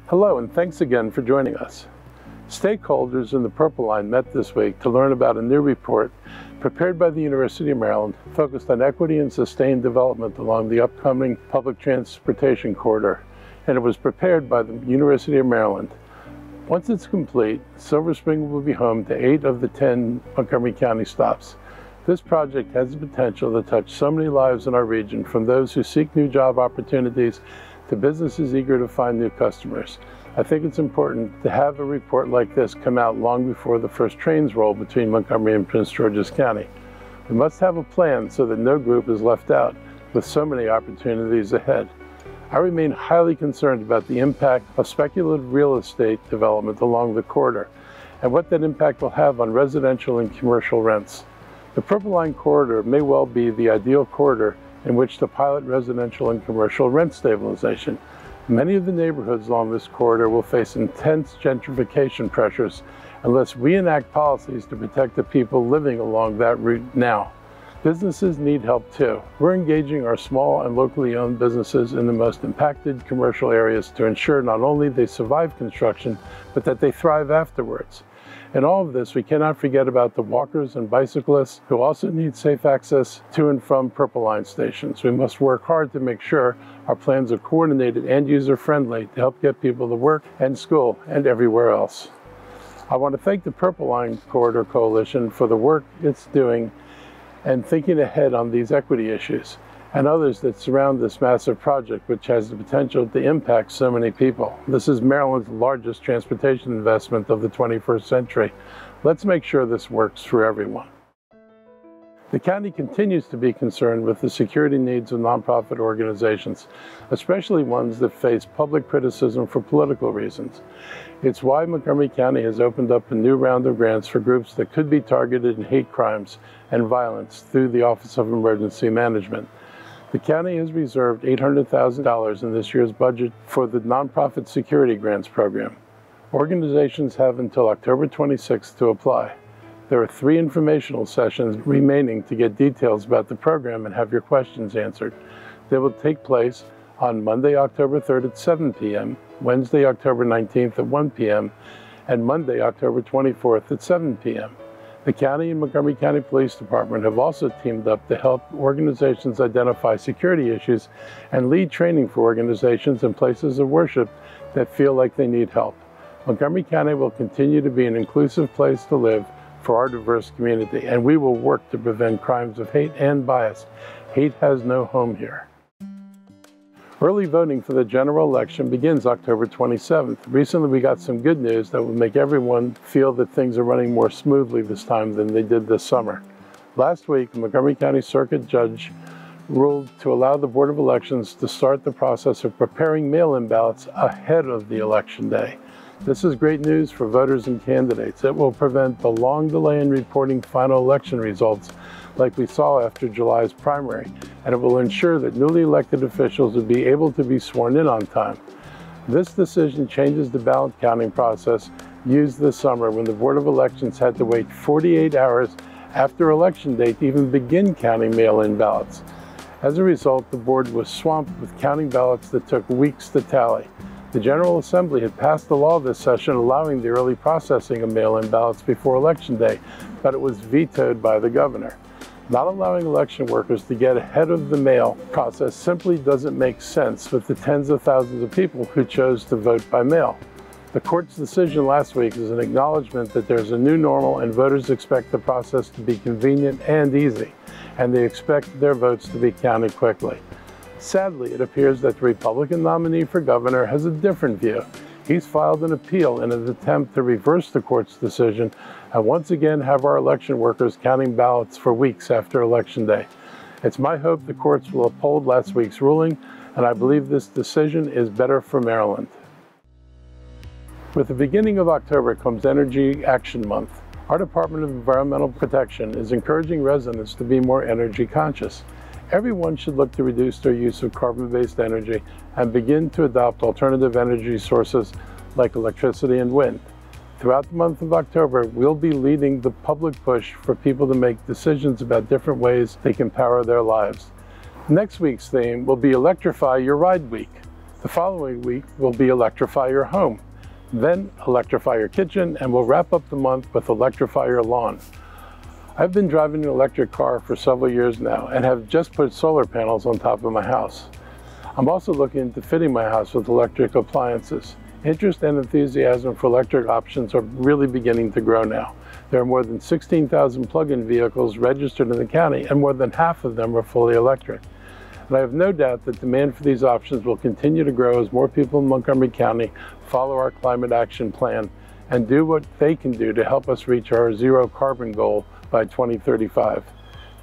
Hello, and thanks again for joining us. Stakeholders in the Purple Line met this week to learn about a new report prepared by the University of Maryland focused on equity and sustained development along the upcoming public transportation corridor, and it was prepared by the University of Maryland. Once it's complete, Silver Spring will be home to 8 of the 10 Montgomery County stops. This project has the potential to touch so many lives in our region, from those who seek new job opportunities to businesses eager to find new customers. I think it's important to have a report like this come out long before the first trains roll between Montgomery and Prince George's County. We must have a plan so that no group is left out, with so many opportunities ahead. I remain highly concerned about the impact of speculative real estate development along the corridor and what that impact will have on residential and commercial rents. The Purple Line corridor may well be the ideal corridor in which to pilot residential and commercial rent stabilization. Many of the neighborhoods along this corridor will face intense gentrification pressures unless we enact policies to protect the people living along that route now. Businesses need help too. We're engaging our small and locally owned businesses in the most impacted commercial areas to ensure not only they survive construction, but that they thrive afterwards. In all of this, we cannot forget about the walkers and bicyclists who also need safe access to and from Purple Line stations. We must work hard to make sure our plans are coordinated and user-friendly to help get people to work and school and everywhere else. I want to thank the Purple Line Corridor Coalition for the work it's doing and thinking ahead on these equity issues, and others that surround this massive project, which has the potential to impact so many people. This is Maryland's largest transportation investment of the 21st century. Let's make sure this works for everyone. The county continues to be concerned with the security needs of nonprofit organizations, especially ones that face public criticism for political reasons. It's why Montgomery County has opened up a new round of grants for groups that could be targeted in hate crimes and violence through the Office of Emergency Management. The county has reserved $800,000 in this year's budget for the Nonprofit Security Grants Program. Organizations have until October 26th to apply. There are 3 informational sessions remaining to get details about the program and have your questions answered. They will take place on Monday, October 3rd at 7 p.m., Wednesday, October 19th at 1 p.m., and Monday, October 24th at 7 p.m. The county and Montgomery County Police Department have also teamed up to help organizations identify security issues and lead training for organizations and places of worship that feel like they need help. Montgomery County will continue to be an inclusive place to live for our diverse community, and we will work to prevent crimes of hate and bias. Hate has no home here. Early voting for the general election begins October 27th. Recently, we got some good news that will make everyone feel that things are running more smoothly this time than they did this summer. Last week, the Montgomery County Circuit Judge ruled to allow the Board of Elections to start the process of preparing mail-in ballots ahead of the election day. This is great news for voters and candidates. It will prevent the long delay in reporting final election results like we saw after July's primary, and it will ensure that newly elected officials will be able to be sworn in on time. This decision changes the ballot counting process used this summer when the Board of Elections had to wait 48 hours after election day to even begin counting mail-in ballots. As a result, the board was swamped with counting ballots that took weeks to tally. The General Assembly had passed a law this session allowing the early processing of mail-in ballots before Election Day, but it was vetoed by the governor. Not allowing election workers to get ahead of the mail process simply doesn't make sense with the tens of thousands of people who chose to vote by mail. The court's decision last week is an acknowledgement that there's a new normal and voters expect the process to be convenient and easy, and they expect their votes to be counted quickly. Sadly, it appears that the Republican nominee for governor has a different view. He's filed an appeal in an attempt to reverse the court's decision and once again have our election workers counting ballots for weeks after Election Day. It's my hope the courts will uphold last week's ruling, and I believe this decision is better for Maryland. With the beginning of October comes Energy Action Month. Our Department of Environmental Protection is encouraging residents to be more energy conscious. Everyone should look to reduce their use of carbon-based energy and begin to adopt alternative energy sources like electricity and wind. Throughout the month of October, we'll be leading the public push for people to make decisions about different ways they can power their lives. Next week's theme will be Electrify Your Ride Week. The following week will be Electrify Your Home, then Electrify Your Kitchen, and we'll wrap up the month with Electrify Your Lawn. I've been driving an electric car for several years now and have just put solar panels on top of my house. I'm also looking into fitting my house with electric appliances. Interest and enthusiasm for electric options are really beginning to grow now. There are more than 16,000 plug-in vehicles registered in the county, and more than half of them are fully electric. And I have no doubt that demand for these options will continue to grow as more people in Montgomery County follow our climate action plan and do what they can do to help us reach our zero carbon goal by 2035.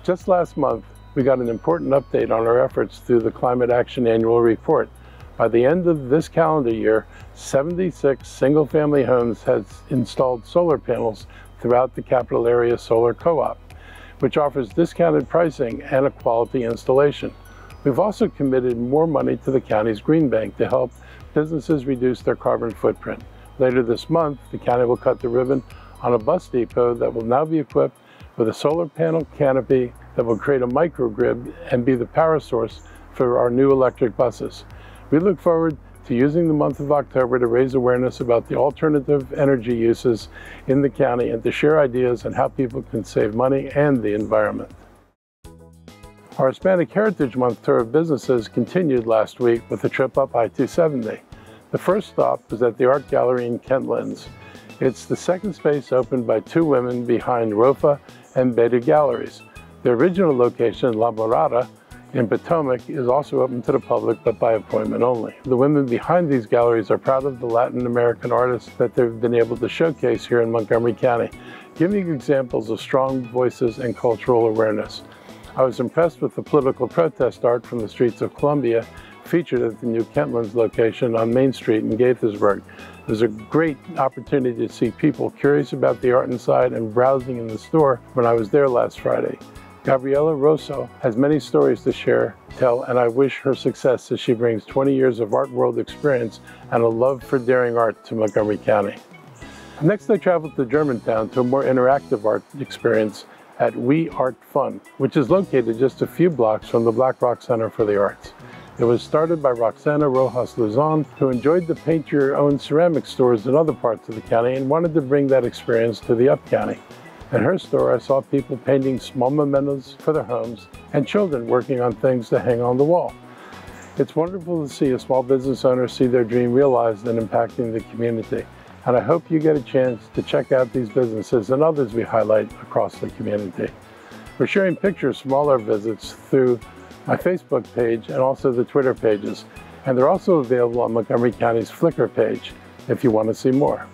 Just last month, we got an important update on our efforts through the Climate Action Annual Report. By the end of this calendar year, 76 single-family homes has installed solar panels throughout the Capital Area Solar Co-op, which offers discounted pricing and a quality installation. We've also committed more money to the county's Green Bank to help businesses reduce their carbon footprint. Later this month, the county will cut the ribbon on a bus depot that will now be equipped with a solar panel canopy that will create a microgrid and be the power source for our new electric buses. We look forward to using the month of October to raise awareness about the alternative energy uses in the county and to share ideas on how people can save money and the environment. Our Hispanic Heritage Month tour of businesses continued last week with a trip up I-270. The first stop was at the Art Gallery in Kentlands. It's the second space opened by two women behind Rofa and Beta Galleries. The original location, La Morada, in Potomac, is also open to the public, but by appointment only. The women behind these galleries are proud of the Latin American artists that they've been able to showcase here in Montgomery County, giving examples of strong voices and cultural awareness. I was impressed with the political protest art from the streets of Columbia, featured at the new Kentlands location on Main Street in Gaithersburg. It was a great opportunity to see people curious about the art inside and browsing in the store when I was there last Friday. Gabriela Rosso has many stories to tell, and I wish her success as she brings 20 years of art world experience and a love for daring art to Montgomery County. Next, I traveled to Germantown to a more interactive art experience at We Art Fun, which is located just a few blocks from the Black Rock Center for the Arts. It was started by Roxana Rojas Luzon, who enjoyed the paint-your-own ceramic stores in other parts of the county and wanted to bring that experience to the Up County. In her store, I saw people painting small mementos for their homes and children working on things to hang on the wall. It's wonderful to see a small business owner see their dream realized and impacting the community. And I hope you get a chance to check out these businesses and others we highlight across the community. We're sharing pictures from all our visits through my Facebook page and also the Twitter pages. And they're also available on Montgomery County's Flickr page if you want to see more.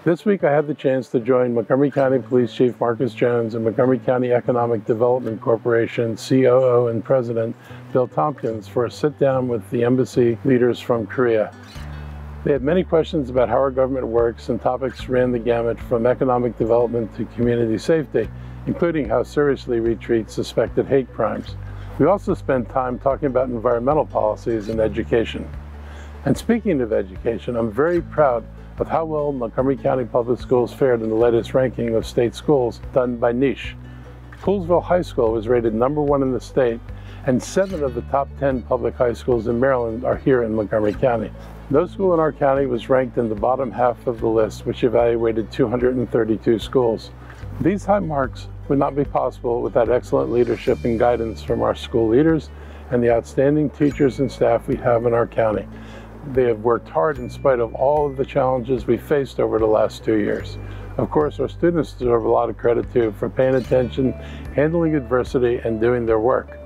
This week I had the chance to join Montgomery County Police Chief Marcus Jones and Montgomery County Economic Development Corporation COO and President Bill Tompkins for a sit-down with the embassy leaders from Korea. They had many questions about how our government works, and topics ran the gamut from economic development to community safety, including how seriously we treat suspected hate crimes. We also spent time talking about environmental policies and education. And speaking of education, I'm very proud of how well Montgomery County Public Schools fared in the latest ranking of state schools done by Niche. Poolesville High School was rated #1 in the state, and 7 of the top 10 public high schools in Maryland are here in Montgomery County. No school in our county was ranked in the bottom half of the list, which evaluated 232 schools. These high marks would not be possible without excellent leadership and guidance from our school leaders and the outstanding teachers and staff we have in our county. They have worked hard in spite of all of the challenges we faced over the last 2 years. Of course, our students deserve a lot of credit too for paying attention, handling adversity, and doing their work.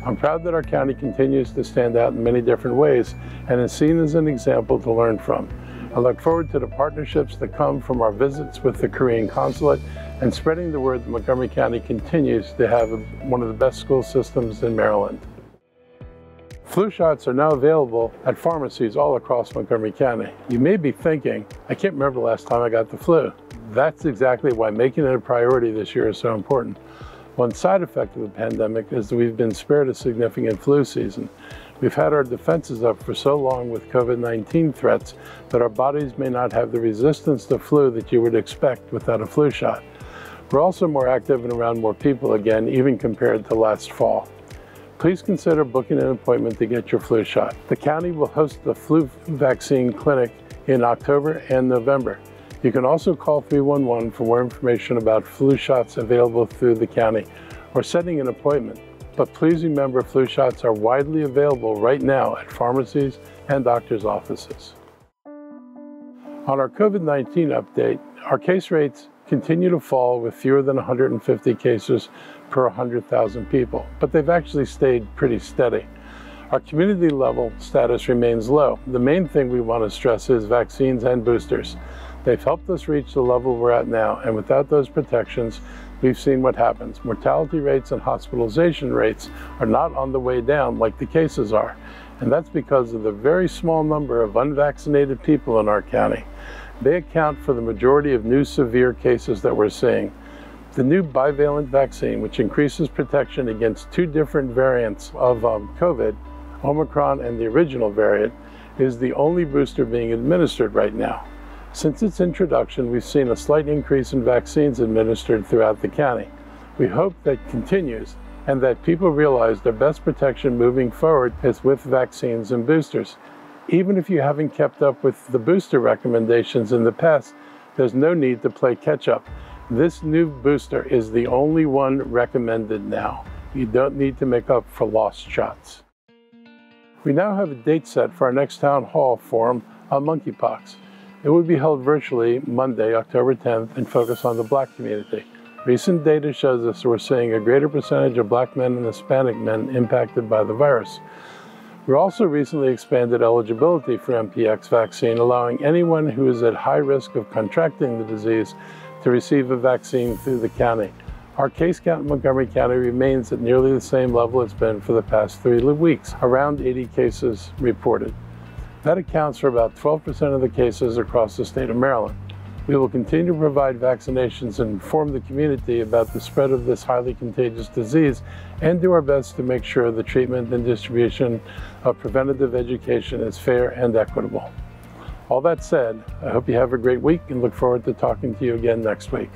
I'm proud that our county continues to stand out in many different ways and is seen as an example to learn from. I look forward to the partnerships that come from our visits with the Korean consulate and spreading the word that Montgomery County continues to have one of the best school systems in Maryland. Flu shots are now available at pharmacies all across Montgomery County. You may be thinking, I can't remember the last time I got the flu. That's exactly why making it a priority this year is so important. One side effect of the pandemic is that we've been spared a significant flu season. We've had our defenses up for so long with COVID-19 threats that our bodies may not have the resistance to flu that you would expect without a flu shot. We're also more active and around more people again, even compared to last fall. please consider booking an appointment to get your flu shot. The county will host the flu vaccine clinic in October and November. You can also call 311 for more information about flu shots available through the county or setting an appointment. But please remember, flu shots are widely available right now at pharmacies and doctors' offices. On our COVID-19 update, our case rates continue to fall with fewer than 150 cases per 100,000 people, but they've actually stayed pretty steady. Our community level status remains low. The main thing we want to stress is vaccines and boosters. They've helped us reach the level we're at now, and without those protections, we've seen what happens. Mortality rates and hospitalization rates are not on the way down like the cases are, and that's because of the very small number of unvaccinated people in our county. They account for the majority of new severe cases that we're seeing. The new bivalent vaccine, which increases protection against two different variants of COVID, Omicron and the original variant, is the only booster being administered right now. Since its introduction, we've seen a slight increase in vaccines administered throughout the county. We hope that continues and that people realize their best protection moving forward is with vaccines and boosters. Even if you haven't kept up with the booster recommendations in the past, there's no need to play catch up. This new booster is the only one recommended now. You don't need to make up for lost shots. We now have a date set for our next town hall forum on monkeypox. It will be held virtually Monday, October 10th, and focus on the Black community. Recent data shows us we're seeing a greater percentage of Black men and Hispanic men impacted by the virus. We also recently expanded eligibility for MPX vaccine, allowing anyone who is at high risk of contracting the disease to receive a vaccine through the county. Our case count in Montgomery County remains at nearly the same level it's been for the past 3 weeks, around 80 cases reported. That accounts for about 12% of the cases across the state of Maryland. We will continue to provide vaccinations and inform the community about the spread of this highly contagious disease and do our best to make sure the treatment and distribution of preventative education is fair and equitable. All that said, I hope you have a great week and look forward to talking to you again next week.